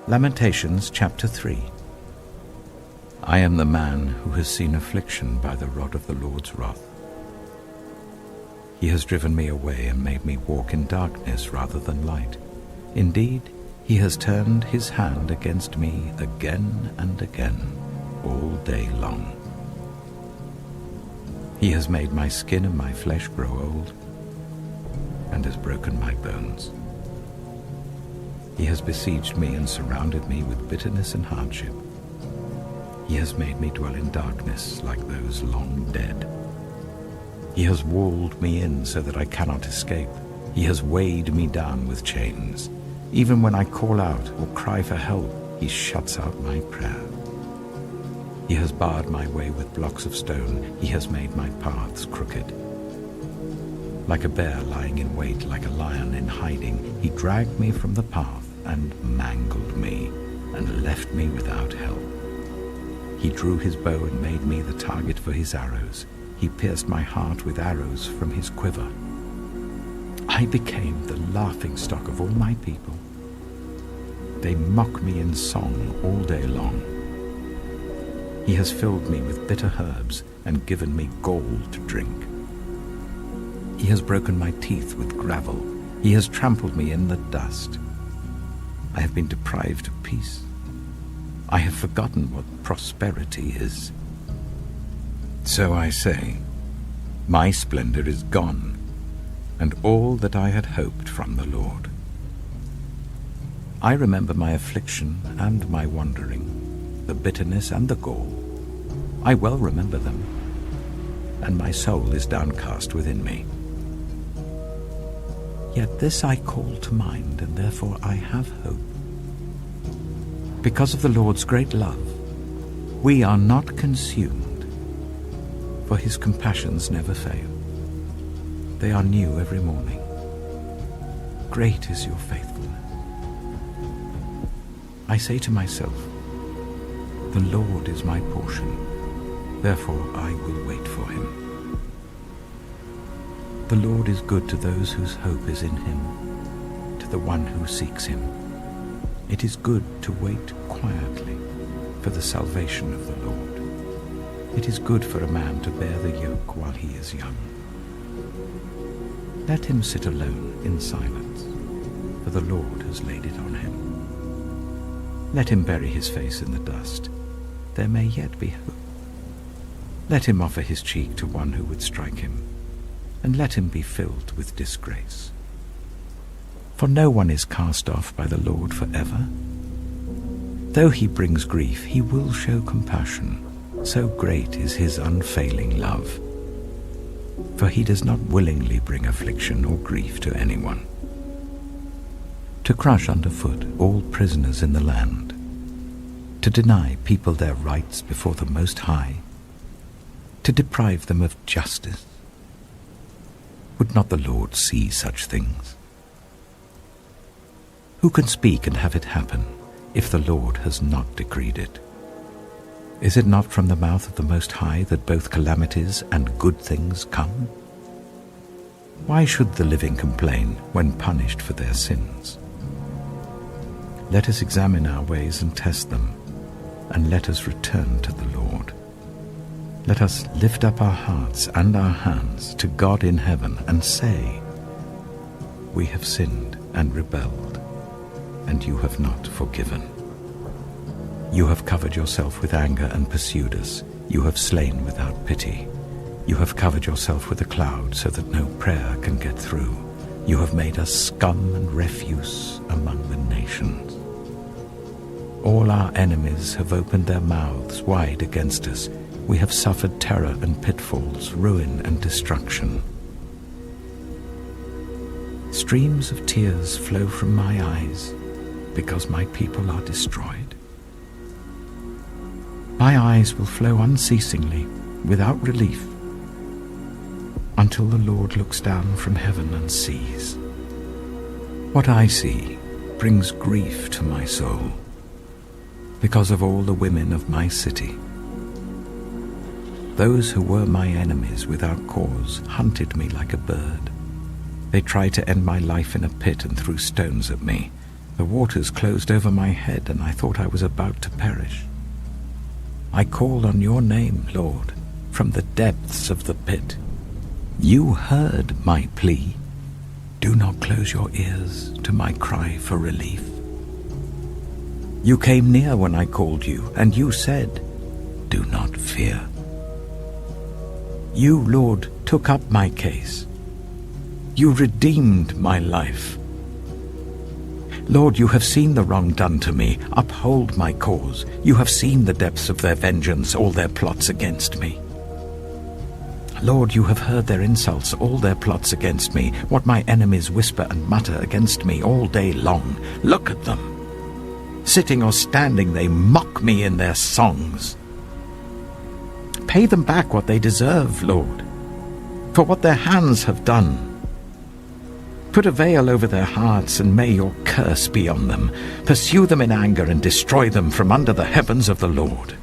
Lamentations chapter 3. I am the man who has seen affliction by the rod of the Lord's wrath. He has driven me away and made me walk in darkness rather than light. Indeed, he has turned his hand against me again and again, all day long. He has made my skin and my flesh grow old, and has broken my bones. He has besieged me and surrounded me with bitterness and hardship. He has made me dwell in darkness like those long dead. He has walled me in so that I cannot escape. He has weighed me down with chains. Even when I call out or cry for help, he shuts out my prayer. He has barred my way with blocks of stone. He has made my paths crooked. Like a bear lying in wait, like a lion in hiding, he dragged me from the path and mangled me and left me without help. He drew his bow and made me the target for his arrows. He pierced my heart with arrows from his quiver. I became the laughingstock of all my people. They mock me in song all day long. He has filled me with bitter herbs and given me gall to drink. He has broken my teeth with gravel. He has trampled me in the dust. I have been deprived of peace. I have forgotten what prosperity is. So I say, my splendor is gone, and all that I had hoped from the Lord. I remember my affliction and my wandering, the bitterness and the gall. I well remember them, and my soul is downcast within me. Yet this I call to mind, and therefore I have hope. Because of the Lord's great love, we are not consumed, for his compassions never fail. They are new every morning. Great is your faithfulness. I say to myself, the Lord is my portion, therefore I will wait for him. The Lord is good to those whose hope is in him, to the one who seeks him. It is good to wait quietly for the salvation of the Lord. It is good for a man to bear the yoke while he is young. Let him sit alone in silence, for the Lord has laid it on him. Let him bury his face in the dust. There may yet be hope. Let him offer his cheek to one who would strike him, and let him be filled with disgrace. For no one is cast off by the Lord forever. Though he brings grief, he will show compassion. So great is his unfailing love. For he does not willingly bring affliction or grief to anyone. To crush underfoot all prisoners in the land, to deny people their rights before the Most High, to deprive them of justice. Would not the Lord see such things? Who can speak and have it happen if the Lord has not decreed it? Is it not from the mouth of the Most High that both calamities and good things come? Why should the living complain when punished for their sins? Let us examine our ways and test them, and let us return to the Lord. Let us lift up our hearts and our hands to God in heaven and say, we have sinned and rebelled, and you have not forgiven. You have covered yourself with anger and pursued us. You have slain without pity. You have covered yourself with a cloud so that no prayer can get through. You have made us scum and refuse among the nations. All our enemies have opened their mouths wide against us. We have suffered terror and pitfalls, ruin and destruction. Streams of tears flow from my eyes because my people are destroyed. My eyes will flow unceasingly, without relief, until the Lord looks down from heaven and sees. What I see brings grief to my soul because of all the women of my city. Those who were my enemies without cause hunted me like a bird. They tried to end my life in a pit and threw stones at me, The waters closed over my head, and I thought I was about to perish. I called on your name, Lord, from the depths of the pit. You heard my plea. Do not close your ears to my cry for relief. You came near when I called you, and you said, do not fear. You, Lord, took up my case. You redeemed my life. Lord, you have seen the wrong done to me. Uphold my cause. You have seen the depths of their vengeance, all their plots against me. Lord, you have heard their insults, all their plots against me, what my enemies whisper and mutter against me all day long. Look at them. Sitting or standing, they mock me in their songs. Pay them back what they deserve, Lord, for what their hands have done. Put a veil over their hearts, and may your curse be on them. Pursue them in anger and destroy them from under the heavens of the Lord.